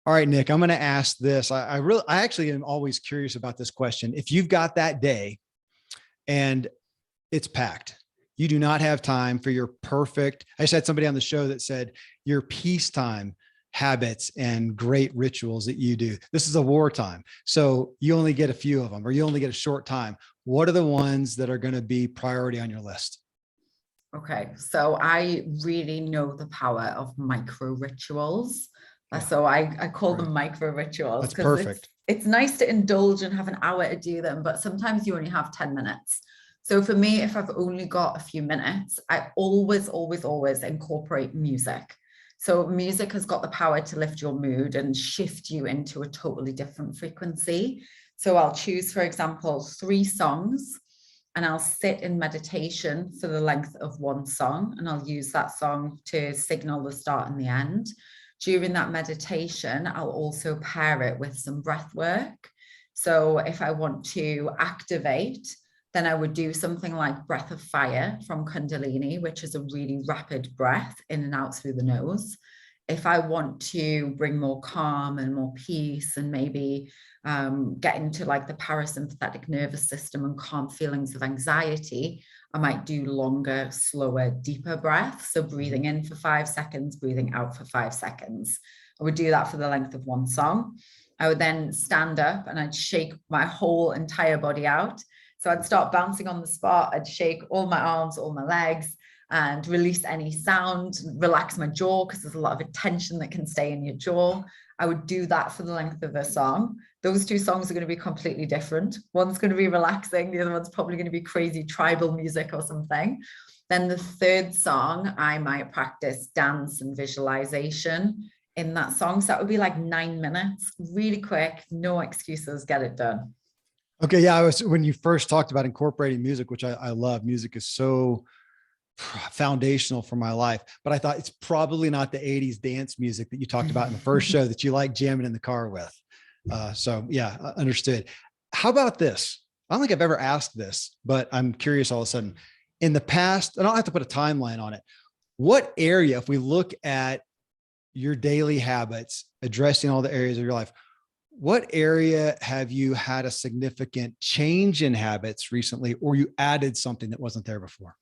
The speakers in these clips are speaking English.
All right, Nick, I'm going to ask this. I actually am always curious about this question. If you've got that day and it's packed, you do not have time for your perfect. I just had somebody on the show that said your peacetime habits and great rituals that you do. This is a wartime. So you only get a few of them, or you only get a short time. What are the ones that are going to be priority on your list? Okay, so I really know the power of micro rituals. Yeah, So I call right. them micro rituals That's because perfect. it's nice to indulge and have an hour to do them, but sometimes you only have 10 minutes. So for me, if I've only got a few minutes, I always incorporate music. So music has got the power to lift your mood and shift you into a totally different frequency. So I'll choose, for example, 3 songs, and I'll sit in meditation for the length of one song, and I'll use that song to signal the start and the end. During that meditation, I'll also pair it with some breath work. So if I want to activate, then I would do something like breath of fire from Kundalini, which is a really rapid breath in and out through the nose. If I want to bring more calm and more peace and maybe get into like the parasympathetic nervous system and calm feelings of anxiety, I might do longer, slower, deeper breaths. So breathing in for 5 seconds, breathing out for 5 seconds. I would do that for the length of one song. I would then stand up and I'd shake my whole entire body out. So I'd start bouncing on the spot. I'd shake all my arms, all my legs, and release any sound, relax my jaw, because there's a lot of tension that can stay in your jaw. I would do that for the length of a song. Those 2 songs are going to be completely different. One's going to be relaxing. The other one's probably going to be crazy tribal music or something. Then the 3rd song, I might practice dance and visualization in that song. So that would be like 9 minutes, really quick, no excuses, get it done. Okay. Yeah. When you first talked about incorporating music, which I love, music is so foundational for my life, but I thought it's probably not the 80s dance music that you talked about in the first show that you like jamming in the car with. So yeah, understood. How about this? I don't think I've ever asked this, but I'm curious all of a sudden. In the past, and I don't have to put a timeline on it. What area, if we look at your daily habits, addressing all the areas of your life, what area have you had a significant change in habits recently, or you added something that wasn't there before?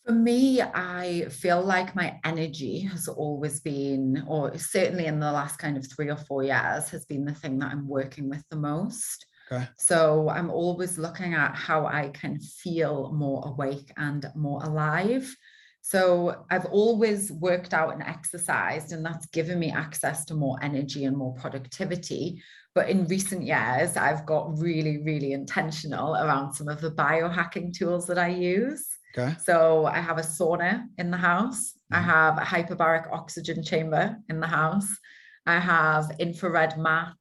For me, I feel like my energy has always been, or certainly in the last kind of 3 or 4 years, has been the thing that I'm working with the most. Okay. So I'm always looking at how I can feel more awake and more alive. So I've always worked out and exercised, and that's given me access to more energy and more productivity. But in recent years, I've got really, really intentional around some of the biohacking tools that I use. Okay. So I have a sauna in the house. I Mhm. have a hyperbaric oxygen chamber in the house. I have infrared mats.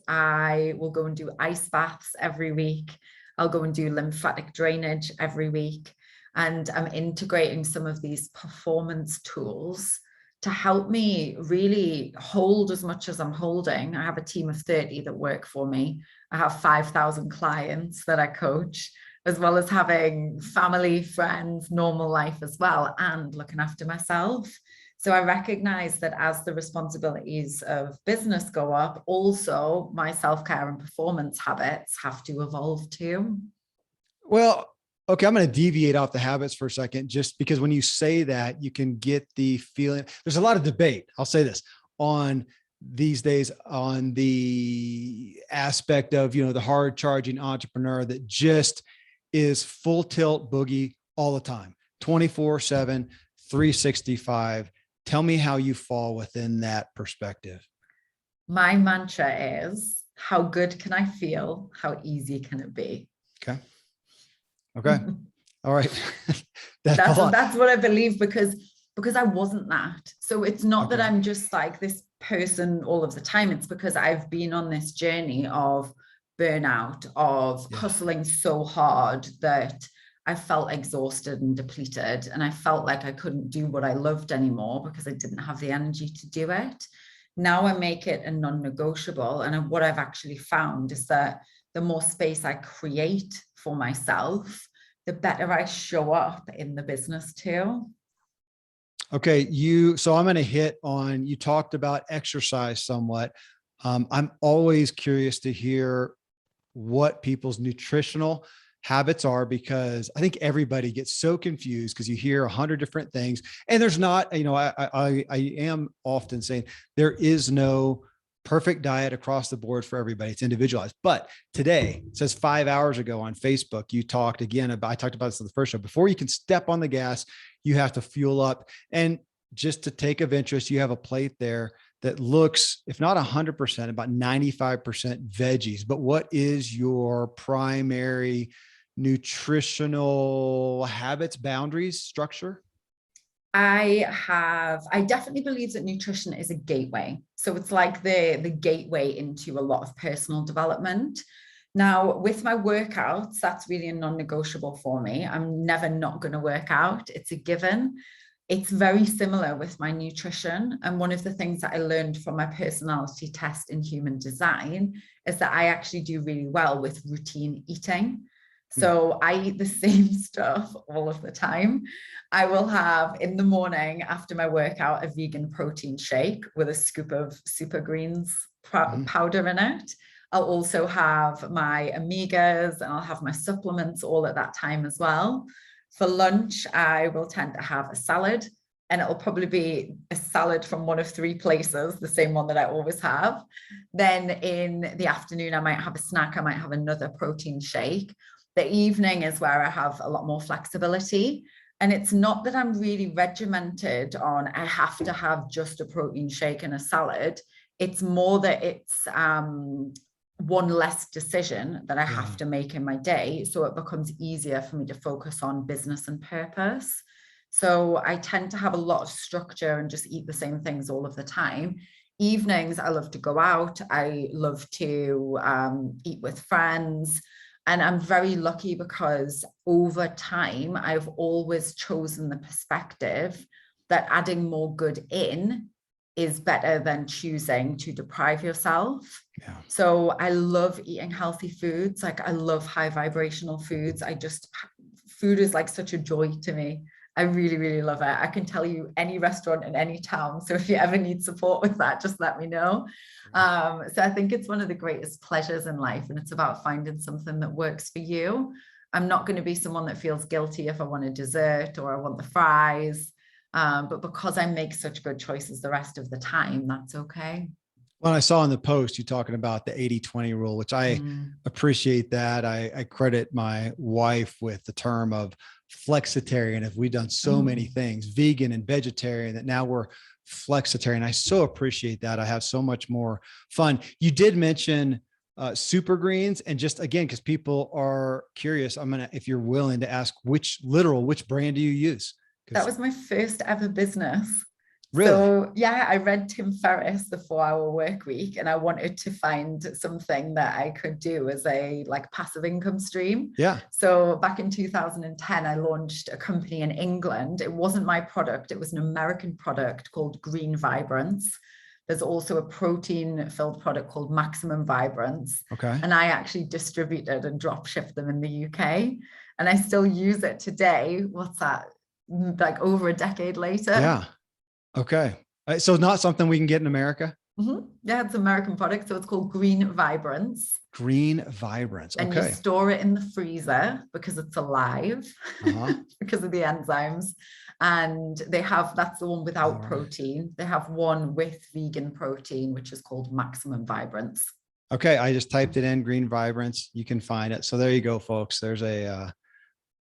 I will go and do ice baths every week. I'll go and do lymphatic drainage every week. And I'm integrating some of these performance tools to help me really hold as much as I'm holding. I have a team of 30 that work for me. I have 5,000 clients that I coach, as well as having family, friends, normal life as well, and looking after myself. So I recognize that as the responsibilities of business go up, also my self-care and performance habits have to evolve too. Well, okay, I'm going to deviate off the habits for a second, just because when you say that, you can get the feeling. There's a lot of debate. I'll say this on these days on the aspect of, the hard charging entrepreneur that just is full tilt boogie all the time, 24/7, 365. Tell me how you fall within that perspective. My mantra is, how good can I feel? How easy can it be? Okay. Okay. All right. That's a that's lot. that's what I believe, because I wasn't that. So it's not that Okay. I'm just like this person all of the time. It's because I've been on this journey of burnout, of Yeah. hustling so hard that I felt exhausted and depleted, and I felt like I couldn't do what I loved anymore because I didn't have the energy to do it. Now I make it a non-negotiable, and what I've actually found is that the more space I create for myself, the better I show up in the business too. Okay. So I'm going to hit on, you talked about exercise somewhat. I'm always curious to hear what people's nutritional habits are, because I think everybody gets so confused because you hear 100 different things, and there's not, I am often saying there is no perfect diet across the board for everybody. It's individualized. But today, it says 5 hours ago on Facebook, you talked again about, I talked about this in the first show, before you can step on the gas, you have to fuel up. And just to take of interest, you have a plate there that looks, if not 100%, about 95% veggies. But what is your primary nutritional habits, boundaries, structure? I definitely believe that nutrition is a gateway. So it's like the gateway into a lot of personal development. Now, with my workouts, that's really a non-negotiable for me. I'm never not going to work out. It's a given. It's very similar with my nutrition. And one of the things that I learned from my personality test in human design is that I actually do really well with routine eating. So I eat the same stuff all of the time. I will have in the morning after my workout a vegan protein shake with a scoop of super greens powder in it. I'll also have my omegas and I'll have my supplements all at that time as well. For lunch, I will tend to have a salad, and it'll probably be a salad from one of three places, the same one that I always have. Then in the afternoon, I might have a snack. I might have another protein shake. The evening is where I have a lot more flexibility. And it's not that I'm really regimented on, I have to have just a protein shake and a salad. It's more that it's one less decision that I have to make in my day. So it becomes easier for me to focus on business and purpose. So I tend to have a lot of structure and just eat the same things all of the time. Evenings, I love to go out. I love to eat with friends. And I'm very lucky because over time, I've always chosen the perspective that adding more good in is better than choosing to deprive yourself. Yeah. So I love eating healthy foods. Like I love high vibrational foods. Food is like such a joy to me. I really, really love it. I can tell you any restaurant in any town. So if you ever need support with that, just let me know. So I think it's one of the greatest pleasures in life, and it's about finding something that works for you. I'm not going to be someone that feels guilty if I want a dessert or I want the fries. But because I make such good choices the rest of the time, that's okay. Well, I saw in the post you talking about the 80-20 rule, which I appreciate that. I credit my wife with the term of flexitarian. If we've done so many things, vegan and vegetarian, that now we're flexitarian. I so appreciate that. I have so much more fun. You did mention super greens, and just again, because people are curious, if you're willing to ask, which brand do you use? That was my first ever business. Really? So yeah, I read Tim Ferriss, The 4-Hour Work Week, and I wanted to find something that I could do as a passive income stream. Yeah. So back in 2010, I launched a company in England. It wasn't my product. It was an American product called Green Vibrance. There's also a protein-filled product called Maximum Vibrance. Okay. And I actually distributed and drop shipped them in the UK. And I still use it today. What's that? Like over a decade later. Yeah. Okay. So not something we can get in America? Yeah, it's an American product. So it's called Green Vibrance. Green Vibrance. Okay. And you store it in the freezer because it's alive, because of the enzymes. And that's the one without protein. They have one with vegan protein, which is called Maximum Vibrance. Okay. I just typed it in, Green Vibrance. You can find it. So there you go, folks. There's a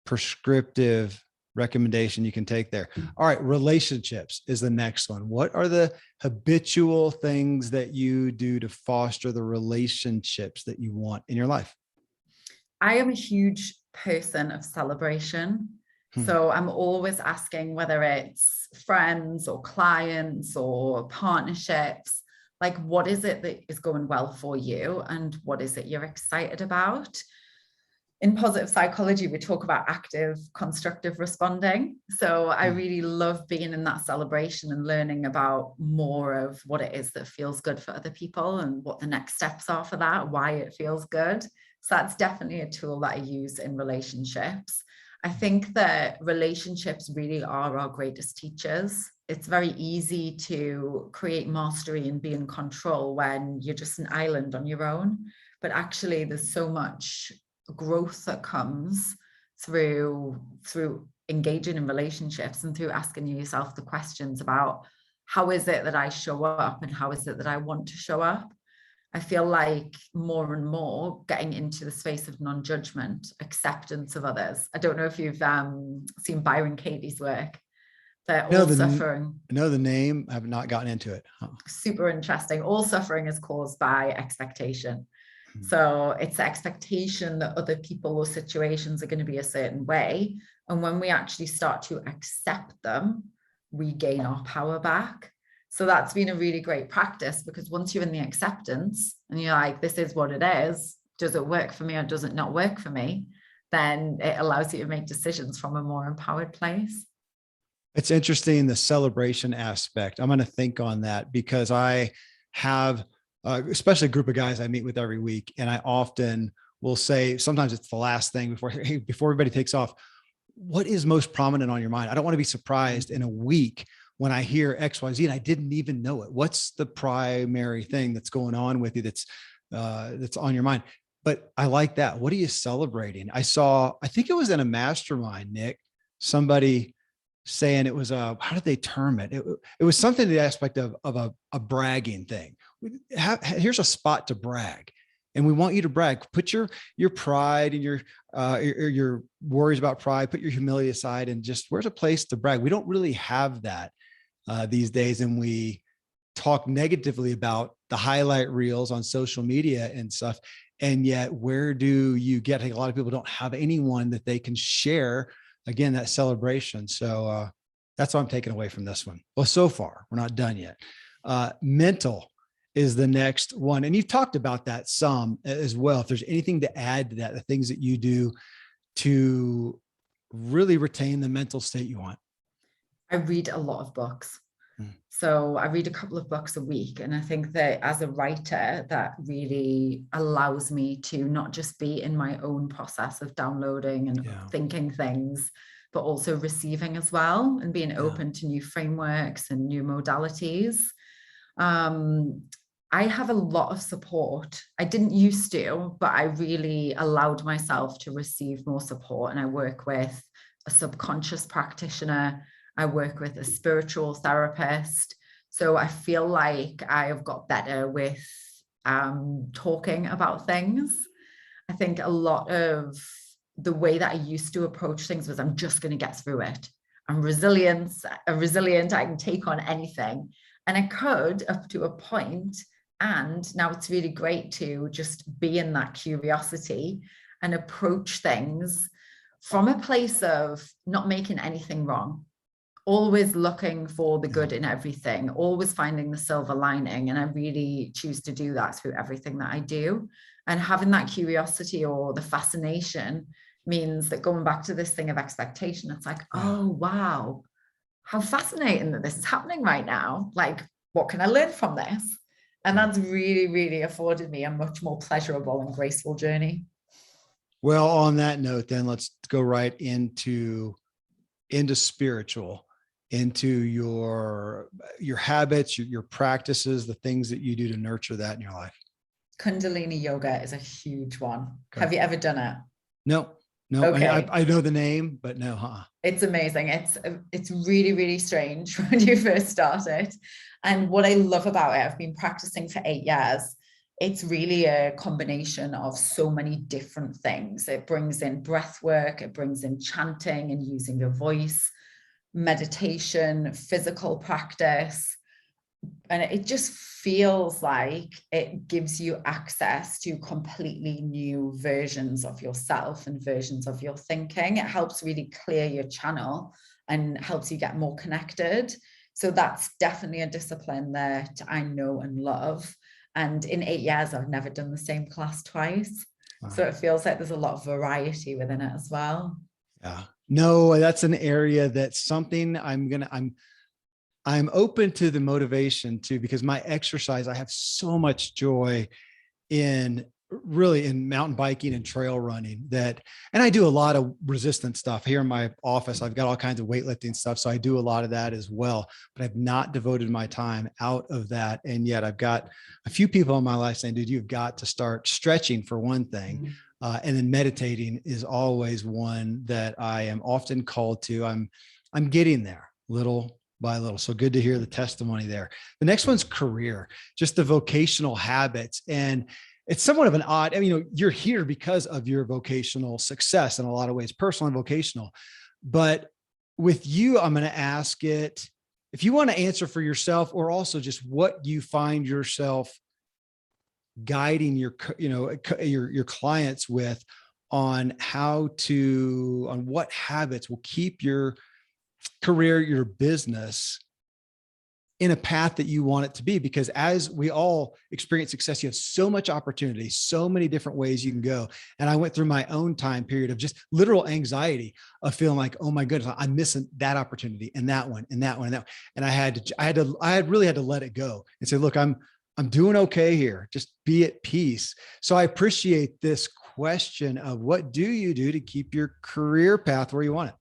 prescriptive recommendation you can take there. All right. Relationships is the next one. What are the habitual things that you do to foster the relationships that you want in your life? I am a huge person of celebration. So I'm always asking, whether it's friends or clients or partnerships, like, what is it that is going well for you and what is it you're excited about? In positive psychology, we talk about active, constructive responding. So I really love being in that celebration and learning about more of what it is that feels good for other people and what the next steps are for that, why it feels good. So that's definitely a tool that I use in relationships. I think that relationships really are our greatest teachers. It's very easy to create mastery and be in control when you're just an island on your own. But actually, there's so much growth that comes through engaging in relationships and through asking yourself the questions about how is it that I show up and how is it that I want to show up. I feel like more and more getting into the space of non-judgment, acceptance of others. I don't know if you've seen Byron Katie's work. They're all suffering. I know the name. I have not gotten into it. Huh. Super interesting. All suffering is caused by expectation. So it's the expectation that other people or situations are going to be a certain way. And when we actually start to accept them, we gain our power back. So that's been a really great practice, because once you're in the acceptance and you're like, this is what it is, does it work for me or does it not work for me? Then it allows you to make decisions from a more empowered place. It's interesting, the celebration aspect. I'm going to think on that, because I have, especially a group of guys I meet with every week. And I often will say, sometimes it's the last thing before everybody takes off, what is most prominent on your mind? I don't want to be surprised in a week when I hear X, Y, Z, and I didn't even know it. What's the primary thing that's going on with you that's on your mind? But I like that. What are you celebrating? I think it was in a mastermind, Nick, somebody saying it was how did they term it? It was something to the aspect of a bragging thing. Here's a spot to brag. And we want you to brag. Put your pride and your worries about pride, put your humility aside, and just, where's a place to brag? We don't really have that these days. And we talk negatively about the highlight reels on social media and stuff. And yet, where do you get? A lot of people don't have anyone that they can share, again, that celebration. So that's what I'm taking away from this one. Well, so far, we're not done yet. Mental is the next one. And you've talked about that some as well. If there's anything to add to that, the things that you do to really retain the mental state you want. I read a lot of books. So I read a couple of books a week. And I think that as a writer, that really allows me to not just be in my own process of downloading and thinking things, but also receiving as well, and being open to new frameworks and new modalities. I have a lot of support. I didn't used to, but I really allowed myself to receive more support. And I work with a subconscious practitioner. I work with a spiritual therapist. So I feel like I have got better with talking about things. I think a lot of the way that I used to approach things was, I'm just going to get through it. I'm resilient. I can take on anything. And I could up to a point. And now it's really great to just be in that curiosity and approach things from a place of not making anything wrong, always looking for the good in everything, always finding the silver lining. And I really choose to do that through everything that I do. And having that curiosity or the fascination means that, going back to this thing of expectation, it's like, oh, wow, how fascinating that this is happening right now. Like, what can I learn from this? And that's really, really afforded me a much more pleasurable and graceful journey. Well, on that note, then let's go right into spiritual, into your habits, your practices, the things that you do to nurture that in your life. Kundalini yoga is a huge one. Okay. Have you ever done it? No. Okay. I know the name, but no. It's amazing. It's really, really strange when you first start it. And what I love about it, I've been practicing for 8 years. It's really a combination of so many different things. It brings in breath work, it brings in chanting and using your voice, meditation, physical practice. And it just feels like it gives you access to completely new versions of yourself and versions of your thinking. It helps really clear your channel and helps you get more connected. So that's definitely a discipline that I know and love. And in 8 years, I've never done the same class twice. Wow. So it feels like there's a lot of variety within it as well. Yeah, no, that's an area that's something I'm open to the motivation too, because my exercise, I have so much joy in really in mountain biking and trail running and I do a lot of resistance stuff here in my office. I've got all kinds of weightlifting stuff. So I do a lot of that as well, but I've not devoted my time out of that. And yet I've got a few people in my life saying, dude, you've got to start stretching for one thing. And then meditating is always one that I am often called to. I'm getting there little by little. So good to hear the testimony there. The next one's career, just the vocational habits. And it's somewhat of an odd, I mean, you're here because of your vocational success in a lot of ways, personal and vocational. But with you, I'm going to ask it, if you want to answer for yourself, or also just what you find yourself guiding your clients with on what habits will keep your career, your business in a path that you want it to be. Because as we all experience success, you have so much opportunity, so many different ways you can go. And I went through my own time period of just literal anxiety of feeling like, oh my goodness, I'm missing that opportunity and that one and that one and that one. And I really had to let it go and say, look, I'm doing okay here. Just be at peace. So I appreciate this question of what do you do to keep your career path where you want it?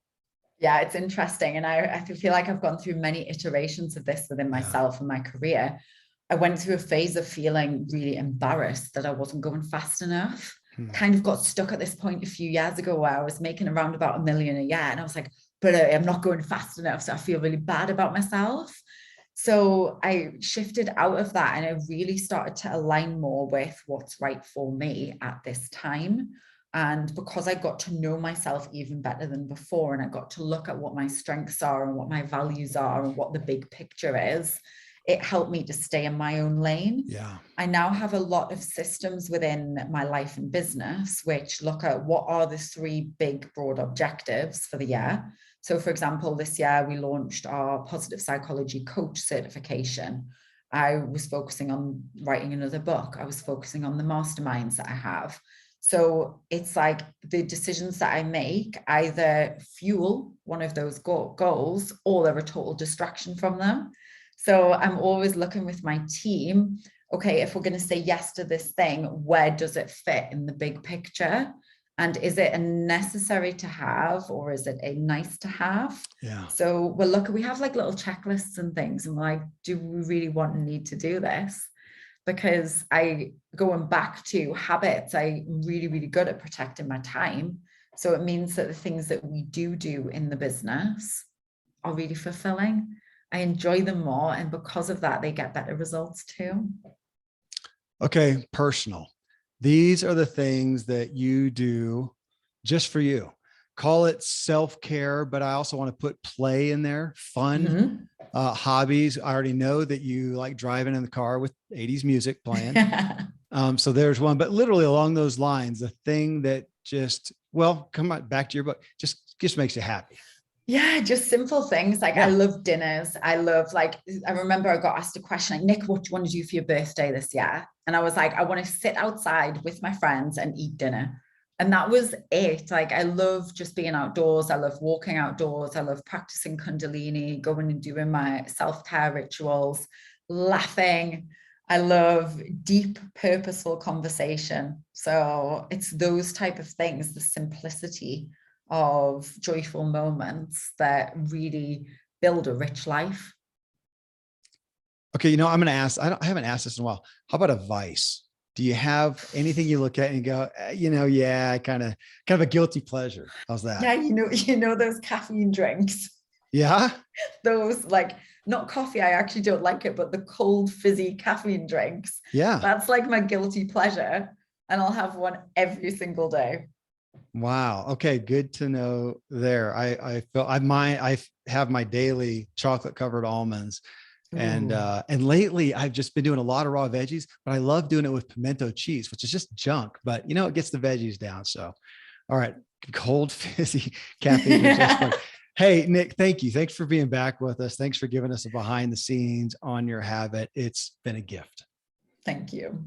Yeah, it's interesting. And I feel like I've gone through many iterations of this within myself and my career. I went through a phase of feeling really embarrassed that I wasn't going fast enough. Kind of got stuck at this point a few years ago where I was making around about $1 million a year. And I was like, but I'm not going fast enough. So I feel really bad about myself. So I shifted out of that and I really started to align more with what's right for me at this time. And because I got to know myself even better than before, and I got to look at what my strengths are and what my values are and what the big picture is, it helped me to stay in my own lane. Yeah. I now have a lot of systems within my life and business, which look at what are the 3 big broad objectives for the year. So for example, this year we launched our positive psychology coach certification. I was focusing on writing another book. I was focusing on the masterminds that I have. So it's like the decisions that I make either fuel one of those goals or they're a total distraction from them. So I'm always looking with my team, okay, if we're going to say yes to this thing, where does it fit in the big picture? And is it a necessary to have, or is it a nice to have? Yeah. So we have like little checklists and things. And we're like, do we really want and need to do this? Because going back to habits, I'm really, really good at protecting my time. So it means that the things that we do in the business are really fulfilling. I enjoy them more. And because of that, they get better results too. Okay. Personal. These are the things that you do just for you. Call it self-care, but I also want to put play in there, fun, hobbies. I already know that you like driving in the car with 80s music playing. So there's one, but literally along those lines, the thing that come on back to your book, just makes you happy. Yeah, just simple things. Like I love dinners. I remember I got asked a question like, Nick, what do you want to do for your birthday this year? And I was like, I want to sit outside with my friends and eat dinner. And that was it. Like, I love just being outdoors. I love walking outdoors. I love practicing Kundalini, going and doing my self-care rituals, laughing. I love deep, purposeful conversation. So it's those type of things, the simplicity of joyful moments that really build a rich life. Okay. I'm going to ask, I haven't asked this in a while. How about advice? Do you have anything you look at and go, yeah, kind of a guilty pleasure? How's that? Yeah. You know, those caffeine drinks. Yeah. Those not coffee. I actually don't like it, but the cold fizzy caffeine drinks. Yeah. That's like my guilty pleasure. And I'll have one every single day. Wow. Okay. Good to know there. I have my daily chocolate covered almonds. And lately I've just been doing a lot of raw veggies, but I love doing it with pimento cheese, which is just junk, but it gets the veggies down. So, all right. Cold fizzy caffeine. Hey, Nick, thank you. Thanks for being back with us. Thanks for giving us a behind the scenes on your habit. It's been a gift. Thank you.